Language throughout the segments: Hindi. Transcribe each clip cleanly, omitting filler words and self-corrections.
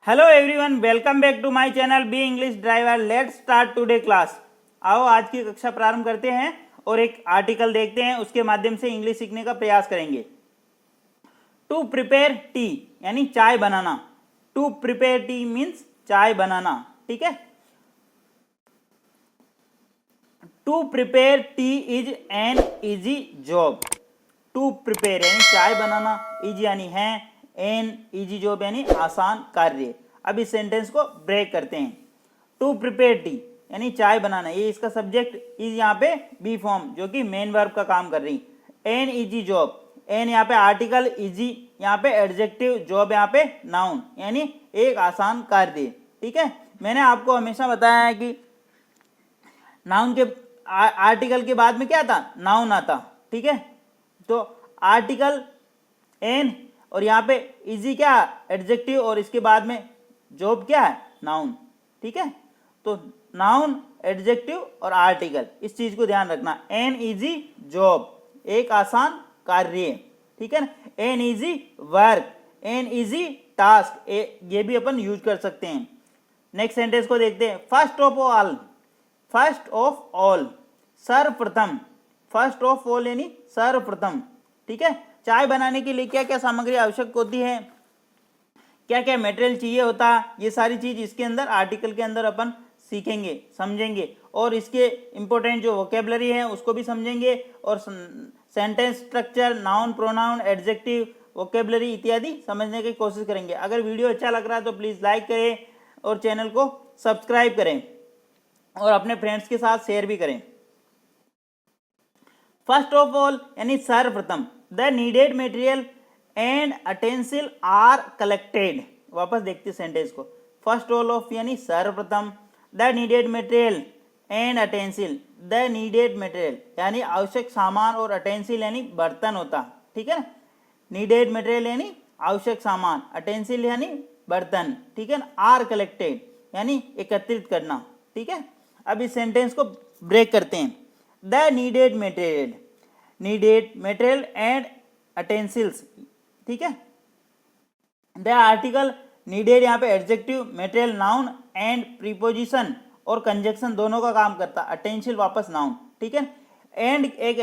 Hello everyone, welcome back to my channel B English driver. Let's start today class. आओ आज की कक्षा प्रारंभ करते हैं और एक आर्टिकल देखते हैं, उसके माध्यम से इंग्लिश सीखने का प्रयास करेंगे। टू प्रिपेयर टी यानी चाय बनाना। टू प्रिपेयर टी मीन्स चाय बनाना, ठीक है। To prepare tea is an easy job. To prepare यानी चाय बनाना, इजी यानी है, एन इजी जॉब यानी आसान कार्य। अब इस सेंटेंस को ब्रेक करते हैं। टू प्रिपेयर टी यानी चाय बनाना, ये इसका सब्जेक्ट इज यहाँ पे बी फॉर्म जो कि मेन वर्ब का काम कर रही। एन इजी जॉब, एन यहाँ पे आर्टिकल, इजी यहाँ पे एडजेक्टिव, जॉब यहाँ पे नाउन यानी एक आसान कार्य, ठीक है। मैंने आपको हमेशा बताया है कि नाउन के आर्टिकल के बाद में क्या आता, नाउन आता, ठीक है। तो आर्टिकल एन और यहाँ पे इजी क्या, एडजेक्टिव, और इसके बाद में जॉब क्या है, नाउन, ठीक है। तो नाउन, एडजेक्टिव और आर्टिकल, इस चीज को ध्यान रखना। एन इजी जॉब, एक आसान कार्य, ठीक है ना। An easy work, an easy task, ये भी अपन यूज कर सकते हैं। नेक्स्ट सेंटेंस को देखते हैं। First of all, first of all सर्वप्रथम। फर्स्ट ऑफ ऑल यानी सर्वप्रथम, ठीक है। चाय बनाने के लिए क्या क्या सामग्री आवश्यक होती है, क्या क्या मटेरियल चाहिए होता, ये सारी चीज इसके अंदर आर्टिकल के अंदर अपन सीखेंगे, समझेंगे, और इसके इंपॉर्टेंट जो वोकेबलरी है उसको भी समझेंगे, और sentence structure, noun, pronoun, adjective, vocabulary इत्यादि समझने की कोशिश करेंगे। अगर वीडियो अच्छा लग रहा है तो प्लीज लाइक करें और चैनल को सब्सक्राइब करें और अपने फ्रेंड्स के साथ शेयर भी करें। फर्स्ट ऑफ ऑल यानी सर्वप्रथम, the needed material and utensil are collected. वापस देखते सेंटेंस को। फर्स्ट ऑफ यानी सर्वप्रथम, the needed material and utensil, the needed material यानी आवश्यक सामान, और अटेंसिल यानी बर्तन होता, ठीक है ना। नीडेड मटेरियल यानी आवश्यक सामान, अटेंसिल यानी बर्तन, ठीक है ना। आर कलेक्टेड यानी एकत्रित करना, ठीक है। अब इस सेंटेंस को ब्रेक करते हैं। The needed material, needed material and utensils, ठीक है। द आर्टिकल नीडेड यहाँ पे adjective, material noun, and preposition और कंजक्शन दोनों का काम करता, अटेंसिल वापस नाउन, ठीक है। एंड एक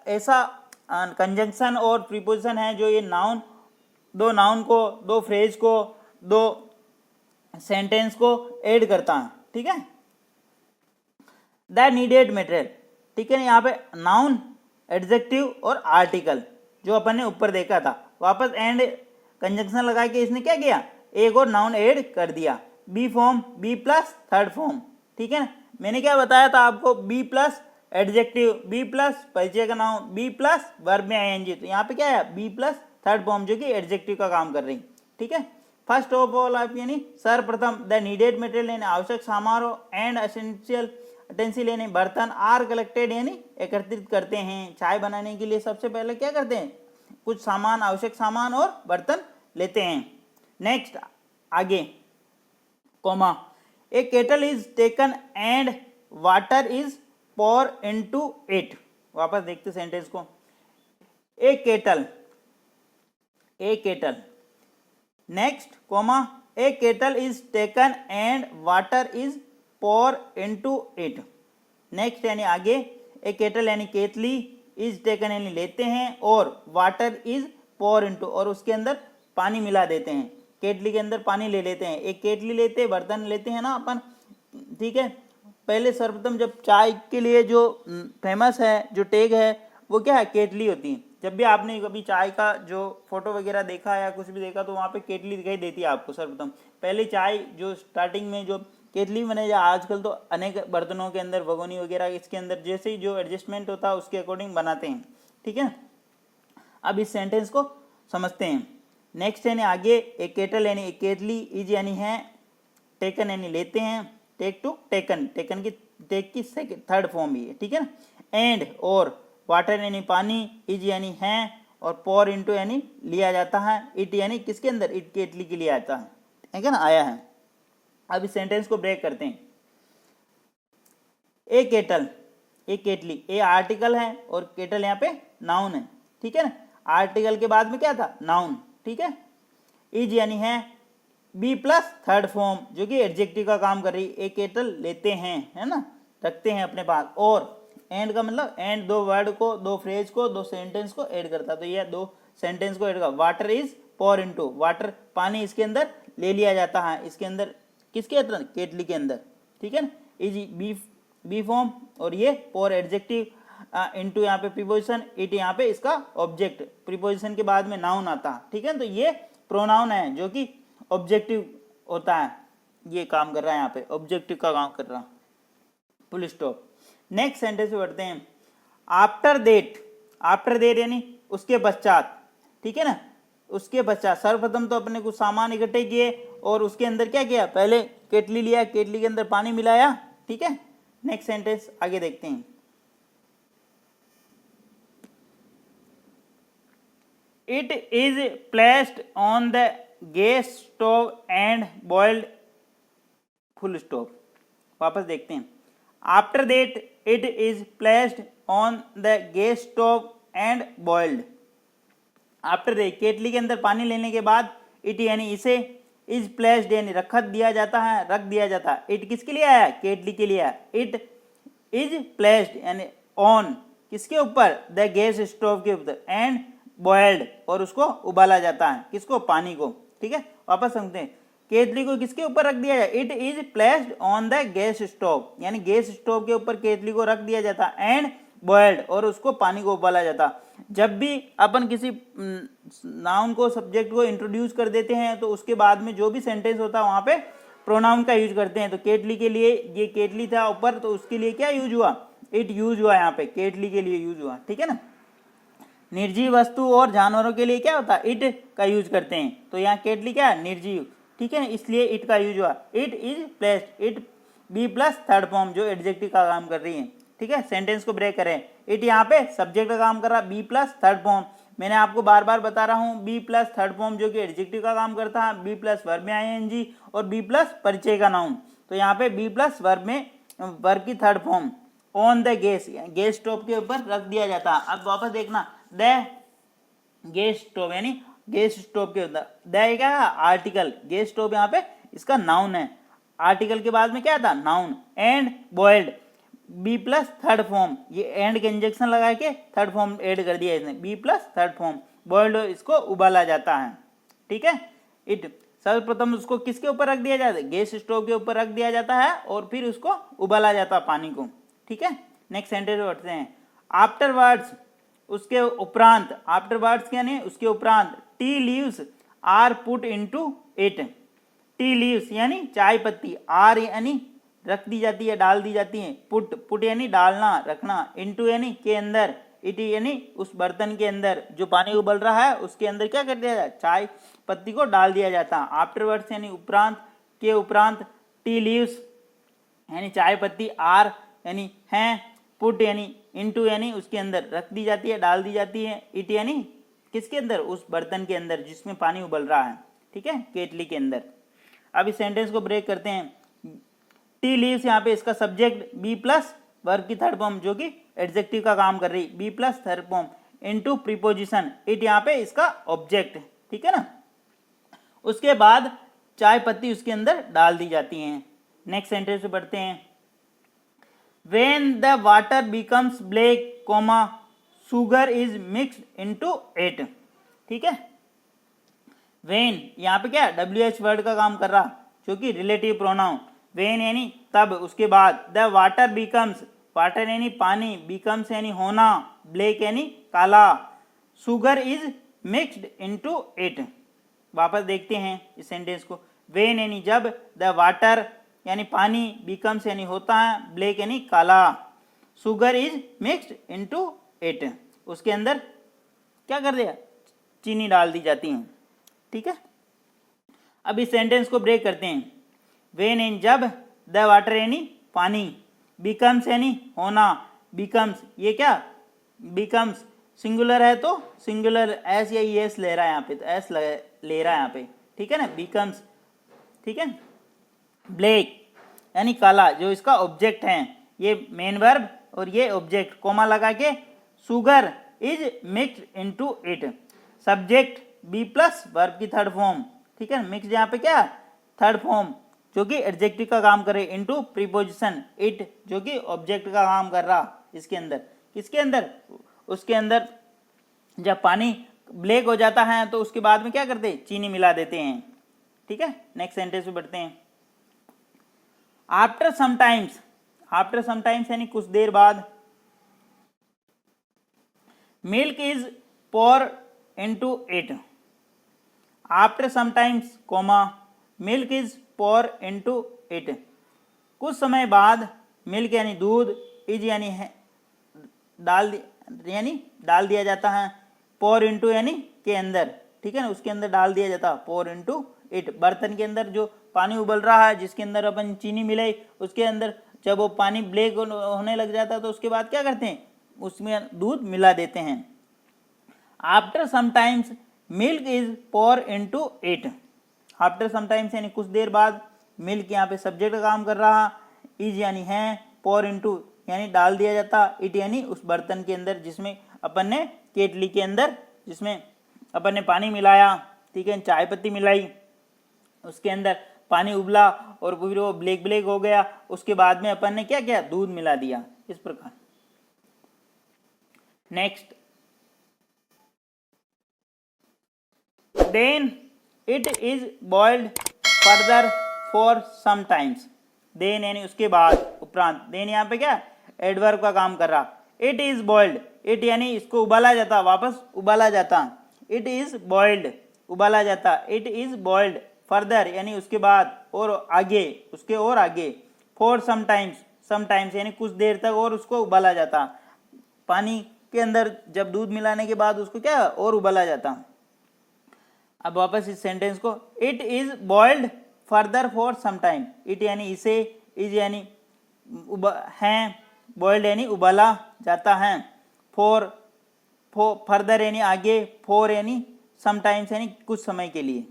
ऐसा कंजंक्शन और प्रीपोजिशन है जो ये नाउन, दो नाउन को, दो फ्रेज को, दो सेंटेंस को ऐड करता है, ठीक है। द नीडेड मटेरियल, ठीक है ना। यहाँ पे नाउन, एडजेक्टिव और आर्टिकल जो अपन ने ऊपर देखा था, वापस एंड कंजंक्शन लगा के इसने क्या किया, एक और नाउन ऐड कर दिया। Be form, be plus third form, ठीक है ना। मैंने क्या बताया था आपको, be plus adjective, be plus परिचय का नाउन, बी प्लस वर्ब में आईएनजी। तो यहाँ पे क्या है, बी प्लस थर्ड फॉर्म जो कि एडजेक्टिव का काम कर रही, ठीक है। फर्स्ट ऑफ ऑल आप यानी सर्वप्रथम, द नीडेड मटेरियल यानी आवश्यक सामान, एंड एसेंशियल अटेंसिल यानी बर्तन, आर कलेक्टेड यानी एकत्रित करते हैं। चाय बनाने के लिए सबसे पहले क्या करते हैं, कुछ सामान, आवश्यक सामान और बर्तन लेते हैं। नेक्स्ट आगे, comma, a kettle is taken and water is pour into it. वापस देखते सेंटेंस को। A kettle, a kettle, next comma, a kettle is taken and water is pour into it. Next यानी आगे, ए केटल यानी केतली, इज टेकन यानी लेते हैं, और वाटर इज पोर इनटू और उसके अंदर पानी मिला देते हैं। केटली के अंदर पानी ले लेते हैं, एक केटली लेते हैं, बर्तन लेते हैं ना अपन, ठीक है। पहले सर्वप्रथम जब चाय के लिए जो फेमस है, जो टेग है, वो क्या है, केटली होती है। जब भी आपने कभी चाय का जो फोटो वगैरह देखा या कुछ भी देखा तो वहाँ पे केटली दिखाई देती है आपको सर्वप्रथम। पहले चाय जो स्टार्टिंग में जो केटली बने, या आजकल तो अनेक बर्तनों के अंदर, भगोनी वगैरह, इसके अंदर जैसे ही जो एडजस्टमेंट होता है उसके अकॉर्डिंग बनाते हैं, ठीक है। अब इस सेंटेंस को समझते हैं। नेक्स्ट यानी आगे, एक केटल यानी एक केटली, इज यानी है, टेकन यानी लेते हैं, टेक टू टेकन, टेकन की टेक की थर्ड फॉर्म भी है, ठीक है ना। एंड और वाटर यानी पानी, इज यानी है, और पोर इनटू यानी लिया जाता है, इट यानी किसके अंदर, इट केटली के लिए आता है, ठीक है ना, आया है। अब इस सेंटेंस को ब्रेक करते हैं। ए केटल, ए केटली, ए आर्टिकल है और केटल यहाँ पे नाउन है, ठीक है ना। आर्टिकल के बाद में क्या था, नाउन, ठीक है। इज यानी है, बी प्लस थर्ड फॉर्म जो कि एडजेक्टिव का काम कर रही है, एक केटल लेते हैं, है ना, रखते हैं अपने पास। और एंड का मतलब एंड दो वर्ड को, दो फ्रेज को, दो सेंटेंस को ऐड करता है, तो ये दो सेंटेंस को ऐड कर। Water is pour into, water पानी इसके अंदर ले लिया जाता है, इसके अंदर किसके अंदर, केटली के अंदर, ठीक है ना। इज बी फॉर्म और ये पोर एडजेक्टिव, इनटू यहाँ पे प्रीपोजिशन, इट यहाँ पे इसका ऑब्जेक्ट, प्रीपोजिशन के बाद में नाउन आता है, ठीक है। तो ये प्रोनाउन है जो कि ऑब्जेक्टिव होता है, ये काम कर रहा है यहाँ पे, ऑब्जेक्टिव का काम कर रहा है, फुल स्टॉप। नेक्स्ट सेंटेंस पे बढ़ते हैं। आफ्टर देट, आफ्टर देट यानी उसके पश्चात, ठीक है ना, उसके पश्चात। सर्वप्रथम तो अपने कुछ सामान इकट्ठे किए और उसके अंदर क्या किया, पहले केटली लिया, केटली के अंदर पानी मिलाया, ठीक है। नेक्स्ट सेंटेंस आगे देखते हैं। It is placed on the gas stove and boiled, full stop. वापस देखते हैं। After that it is placed on the gas stove and boiled. After that केटली के अंदर पानी लेने के बाद इट यानी इसे, इज प्लेस्ड यानी रख दिया जाता है, रख दिया जाता है। इट किसके लिए आया, केटली के लिए आया। इट इज प्लेस्ड यानी ऑन, किसके ऊपर, द गैस स्टोव के ऊपर, एंड बॉइल्ड और उसको उबाला जाता है, किसको, पानी को, ठीक है। वापस समझते हैं। केतली को किसके ऊपर रख दिया जाए, it is placed on the gas stove यानी गैस स्टोव के ऊपर केतली को रख दिया जाता, एंड बॉइल्ड और उसको पानी को उबाला जाता। जब भी अपन किसी नाउन को, सब्जेक्ट को इंट्रोड्यूस कर देते हैं तो उसके बाद में जो भी सेंटेंस होता है वहां पे प्रोनाउन का यूज करते हैं। तो केटली के लिए, ये केटली था ऊपर, तो उसके लिए क्या यूज हुआ, इट यूज हुआ, यहाँ पे केटली के लिए यूज हुआ, ठीक है ना। निर्जीव वस्तु और जानवरों के लिए क्या होता है, इट का यूज करते हैं, तो यहाँ केटली क्या है, निर्जीव, ठीक है, इसलिए इट का यूज हुआ। It is placed, it be plus third form जो एडजेक्टिव का काम कर रही है, ठीक है। सेंटेंस को ब्रेक करें। इट यहाँ पे सब्जेक्ट का काम कर रहा है, बी प्लस थर्ड फॉर्म, मैंने आपको बार बार बता रहा हूँ, बी प्लस थर्ड फॉर्म जो कि एडजेक्टिव का काम करता है, बी प्लस वर्ब में आईएनजी और बी प्लस परिचय का नाउन। तो यहाँ पे बी प्लस वर्ब में वर्ब की third form, on the gas, gas stove के ऊपर रख दिया जाता। अब वापस देखना, द गैस स्टोव यानी गैस स्टोव के अंदर, द क्या है, आर्टिकल, गैस स्टोव यहाँ पे इसका नाउन है, आर्टिकल के बाद में क्या था, noun, and boiled be plus third form, ये एंड के इंजेक्शन लगा के थर्ड फॉर्म ऐड कर दिया इसने, be plus third form, boiled इसको उबाला जाता है, ठीक है। इट सर्वप्रथम उसको किसके ऊपर रख दिया जाता है, गैस स्टोव के ऊपर रख दिया जाता है और फिर उसको उबाला जाता है पानी को, ठीक है। नेक्स्ट सेंटेंस बढ़ते हैं। आफ्टरवर्ड्स, उसके उपरांत, आफ्टरवर्ड्स यानी उसके उपरांत, tea leaves are put into it, tea leaves यानी चाय पत्ती, आर यानी रख दी जाती है, डाल दी जाती है, पुट, पुट यानी डालना, रखना, इनटू यानी के अंदर, इट यानी उस बर्तन के अंदर जो पानी उबल रहा है उसके अंदर क्या कर दिया जाता, चाय पत्ती को डाल दिया जाता है। आफ्टरवर्ड्स यानी उपरांत, के उपरांत, टी लीव्स यानी चाय पत्ती, आर यानी हैं, पुट यानी इनटू यानी उसके अंदर रख दी जाती है, डाल दी जाती है, इट यानी किसके अंदर, उस बर्तन के अंदर जिसमें पानी उबल रहा है, ठीक है, केटली के अंदर। अब इस सेंटेंस को ब्रेक करते हैं। टी लीव्स यहाँ पे इसका सब्जेक्ट, बी प्लस वर्ब की थर्ड फॉर्म जो कि एडजेक्टिव का काम कर रही, be plus third form, into preposition, it यहाँ पे इसका ऑब्जेक्ट, ठीक है ना। उसके बाद चाय पत्ती उसके अंदर डाल दी जाती हैं। नेक्स्ट सेंटेंस पे पढ़ते हैं। When the water becomes black, sugar is mixed into it, ठीक है। When यहाँ पे क्या WH वर्ड का काम कर रहा जो कि रिलेटिव प्रोनाउन, when यानी तब, उसके बाद the water becomes, वाटर यानी पानी, becomes यानी होना, black यानी काला, sugar is mixed into it। वापस देखते हैं इस सेंटेंस को। when यानी जब, the water यानी पानी, becomes यानी होता है, ब्लैक यानी काला, sugar is mixed into it, उसके अंदर क्या कर दिया, चीनी डाल दी जाती है, ठीक है। अब इस सेंटेंस को ब्रेक करते हैं। वेन इन जब, द वाटर यानी पानी, becomes यानी होना, becomes ये क्या, becomes सिंगुलर है तो सिंगुलर एस या एस ले रहा है यहाँ पे, तो एस ले रहा है यहाँ पे, ठीक है ना, becomes, ठीक है। ब्लैक यानी काला जो इसका ऑब्जेक्ट है, ये मेन वर्ब और ये ऑब्जेक्ट, कोमा लगा के, sugar is mixed into it, subject be plus verb की थर्ड फॉर्म, ठीक है। मिक्स यहाँ पे क्या थर्ड फॉर्म जो कि एडजेक्टिव का काम करे इनटू प्रीपोजिशन इट जो कि ऑब्जेक्ट का काम कर रहा इसके अंदर। किसके अंदर? उसके अंदर जब पानी ब्लैक हो जाता है तो उसके बाद में क्या करते हैं? चीनी मिला देते हैं। ठीक है, नेक्स्ट सेंटेंस में बढ़ते हैं। आफ्टर समटाइम्स, आफ्टर समटाइम्स यानी कुछ देर बाद, milk is pour into it. After sometimes comma milk is pour into it, कुछ समय बाद, मिल्क यानी दूध, इज यानी है डाल दिया जाता है, पोर इनटू यानी के अंदर, ठीक है ना, उसके अंदर डाल दिया जाता, पोर इनटू इट, बर्तन के अंदर जो पानी उबल रहा है जिसके अंदर अपन चीनी मिलाई, उसके अंदर जब वो पानी ब्लैक होने लग जाता है तो उसके बाद क्या करते हैं? उसमें दूध मिला देते हैं। After sometimes milk is pour into it. After sometimes यानी कुछ देर बाद, मिल्क यहाँ पे सब्जेक्ट का काम कर रहा, इज यानी है, पोर इनटू यानी डाल दिया जाता, इट यानी उस बर्तन के अंदर जिसमें अपन ने केटली के अंदर जिसमें अपन ने पानी मिलाया, ठीक है, चाय पत्ती मिलाई, उसके अंदर पानी उबला और फिर वो ब्लैक ब्लैक हो गया, उसके बाद में अपन ने क्या किया? दूध मिला दिया, इस प्रकार। Next, then it is boiled further for some times. Then यानी उसके बाद, उपरांत, देन यहाँ पे क्या? एडवर्ब का काम कर रहा। इट इज बॉइल्ड, इट यानी इसको उबाला जाता, वापस उबाला जाता, इट इज बॉइल्ड उबाला जाता, इट इज बॉइल्ड फर्दर यानी उसके बाद और आगे, उसके और आगे, फॉर समटाइम्स यानी कुछ देर तक और उसको उबाला जाता, पानी के अंदर जब दूध मिलाने के बाद उसको क्या और उबाला जाता। अब वापस इस सेंटेंस को, it is boiled further for some time, it यानी इसे, इज यानी है, बॉइल्ड यानी उबाला जाता है, फॉर फर्दर यानी आगे, फॉर यानी समटाइम्स यानी कुछ समय के लिए।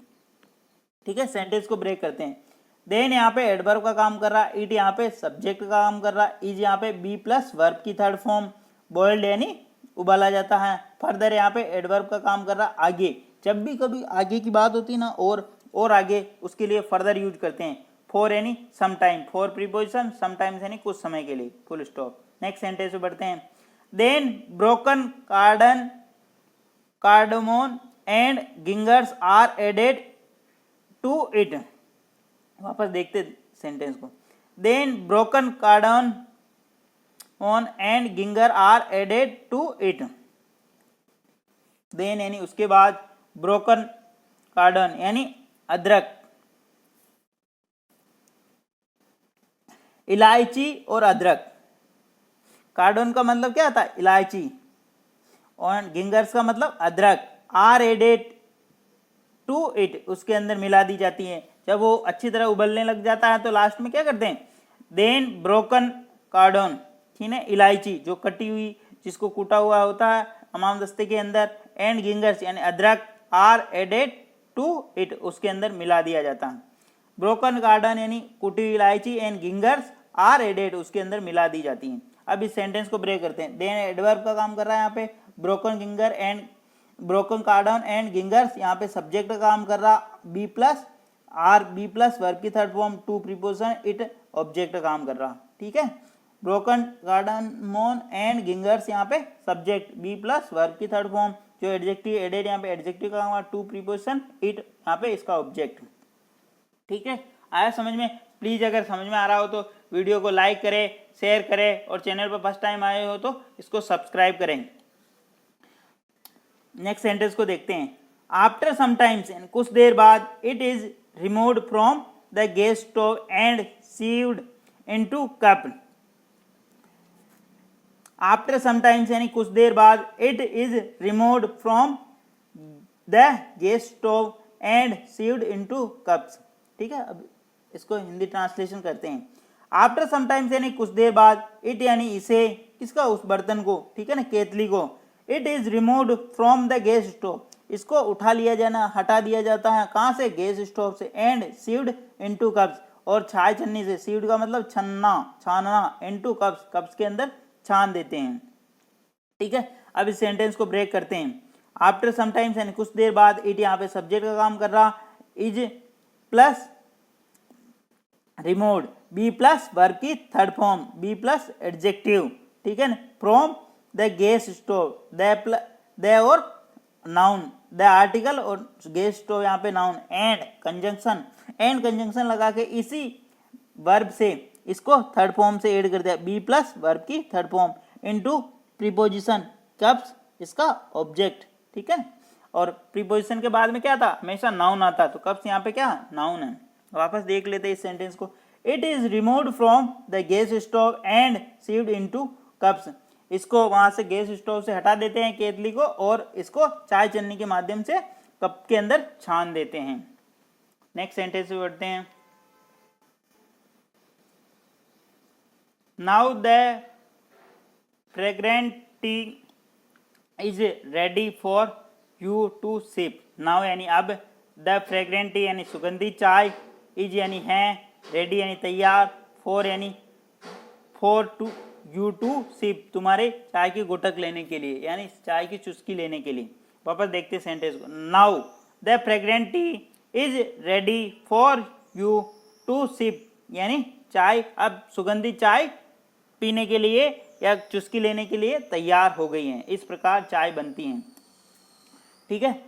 ठीक है, सेंटेंस को ब्रेक करते हैं। देन यहाँ पे एडवर्ब का काम कर रहा, इट यहाँ पे सब्जेक्ट का काम कर रहा, इज यहाँ पे बी प्लस वर्ब की थर्ड फॉर्म, बॉइल्ड यानी उबाला जाता है, फर्दर यहाँ पे एडवर्ब का काम कर रहा आगे। जब भी कभी आगे की बात होती है ना और आगे, उसके लिए फर्दर यूज करते हैं। फॉर यानी some time, for preposition, sometimes यानी कुछ समय के लिए, फुल स्टॉप। नेक्स्ट सेंटेंस में बढ़ते हैं। Then broken cardamom and gingers are added to it. वापस देखते सेंटेंस को। Then broken cardamom and ginger are added to it. Then यानी उसके बाद, ब्रोकन कार्डन यानी अदरक, इलायची और अदरक। कार्डन का मतलब क्या था? इलायची, और गिंगर्स का मतलब अदरक। आर एडेड टू इट, उसके अंदर मिला दी जाती है। जब वो अच्छी तरह उबलने लग जाता है तो लास्ट में क्या करते हैं? देन ब्रोकन कार्डन, ठीक है, इलायची जो कटी हुई, जिसको कूटा हुआ होता है अमाम दस्ते के अंदर, एंड गिंगर्स यानी अदरक, आर एडेड टू इट, उसके अंदर मिला दिया जाता है। ब्रोकन कार्डन यानी कुटी हुई इलायची, एंड गिंगर्स आर एडेड, उसके अंदर मिला दी जाती हैं। अब इस सेंटेंस को ब्रेक करते हैं। देन एडवर्ब का काम कर रहा है यहाँ पे, broken ginger and broken cardamom and gingers, यहाँ पे सब्जेक्ट का काम कर रहा, बी प्लस वर्ब की third form, to preposition, it object का काम कर रहा। ठीक है, ब्रोकन कार्डमोन एंड गिंगर्स यहाँ पे सब्जेक्ट, बी प्लस वर्ब की थर्ड फॉर्म, जो एडजेक्टिव एडेड यहाँ पे एडजेक्टिव का काम, टू प्रीपोजिशन, इट यहाँ पे इसका ऑब्जेक्ट। ठीक है, आया समझ में? प्लीज अगर समझ में आ रहा हो तो वीडियो को लाइक करें, शेयर करें, और चैनल पर फर्स्ट टाइम आए हो तो इसको सब्सक्राइब करें। नेक्स्ट सेंटेंस को देखते हैं। आफ्टर समटाइम्स, कुछ देर बाद, it is removed from the gas stove and sieved into cup. After sometimes यानी कुछ देर बाद, it is removed from the gas stove and sieved into cups. ठीक है, अब इसको हिंदी ट्रांसलेशन करते हैं। आफ्टर समटाइम्स यानी कुछ देर बाद, इट यानी इसे, किसका? उस बर्तन को, ठीक है ना, केतली को। It is removed from the gas stove, इसको उठा लिया जाना, हटा दिया जाता है, कहाँ से? गैस स्टोव से। एंड सीव्ड इनटू कप्स, और छाय छन्नी से, सीव्ड का मतलब छन्ना, छानना, इनटू कप्स, कप्स के अंदर छान देते हैं। ठीक है, अब इस सेंटेंस को ब्रेक करते हैं। आफ्टर समटाइम्स यानी कुछ देर बाद, इट यहाँ पे सब्जेक्ट का काम कर रहा, is plus removed, be plus verb की third form, be plus adjective, ठीक है ना, from the gas stove, the और नाउन, द आर्टिकल और गैस स्टोव यहाँ पे नाउन, एंड कंजंक्शन लगा के इसी वर्ब से इसको थर्ड फॉर्म से ऐड कर दिया, बी प्लस वर्ब की थर्ड फॉर्म इनटू प्रीपोजिशन, कब इसका ऑब्जेक्ट, ठीक है। और प्रीपोजिशन के बाद में क्या था, हमेशा नाउन आता, तो कब्स यहाँ पे क्या नाउन है। वापस देख लेते हैं इस सेंटेंस को, it is removed from the gas stove and sieved into cups, इसको वहां से गैस स्टोव से हटा देते हैं केतली को और इसको चाय चन्नी के माध्यम से कप के अंदर छान देते हैं। नेक्स्ट सेंटेंस पे बढ़ते हैं। Now the fragrant tea is ready for you to sip, now यानी अब, द फ्रेग्रेंट टी यानी सुगंधित चाय, इज यानी है, रेडी यानी तैयार, फॉर यानी for to you to sip तुम्हारे चाय की गुटक लेने के लिए, यानी चाय की चुस्की लेने के लिए। वापस देखते हैं सेंटेंस को, now the fragrant tea is ready for you to sip, यानी चाय अब सुगंधित चाय पीने के लिए या चुस्की लेने के लिए तैयार हो गई है। इस प्रकार चाय बनती है, ठीक है।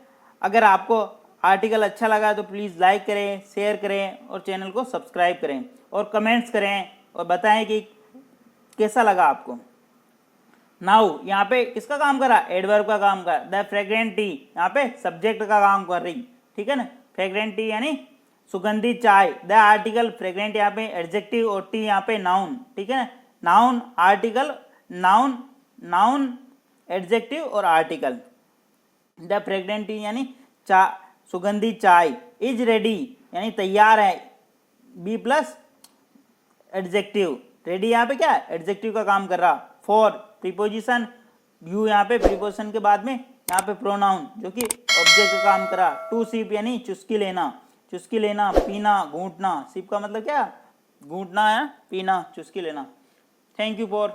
अगर आपको आर्टिकल अच्छा लगा तो प्लीज़ लाइक करें, शेयर करें और चैनल को सब्सक्राइब करें और कमेंट्स करें और बताएं कि कैसा लगा आपको। नाउ यहाँ पे किसका काम करा, एडवर्ब का काम करा, द फ्रेग्रेंट टी यहाँ पे सब्जेक्ट का काम कर रही, ठीक है ना, फ्रेग्रेंट टी यानी सुगंधित चाय, द आर्टिकल फ्रेग्रेंट यहाँ पे एडजेक्टिव और टी यहाँ पे नाउन, ठीक है ना, नाउन आर्टिकल, नाउन एडजेक्टिव और आर्टिकल, द फ्रेग्रेंट टी यानी सुगंधित चाय, इज रेडी यानी तैयार है, बी प्लस एडजेक्टिव, रेडी यहाँ पे क्या एडजेक्टिव का काम कर रहा, फॉर प्रीपोजिशन, यू यहाँ पे प्रीपोजिशन के बाद में यहाँ पे प्रोनाउन जो कि ऑब्जेक्ट का काम कर रहा, टू सिप यानी चुस्की लेना, पीना, घूंटना, सिप का मतलब क्या घूंटना है, पीना, चुस्की लेना। Thank you for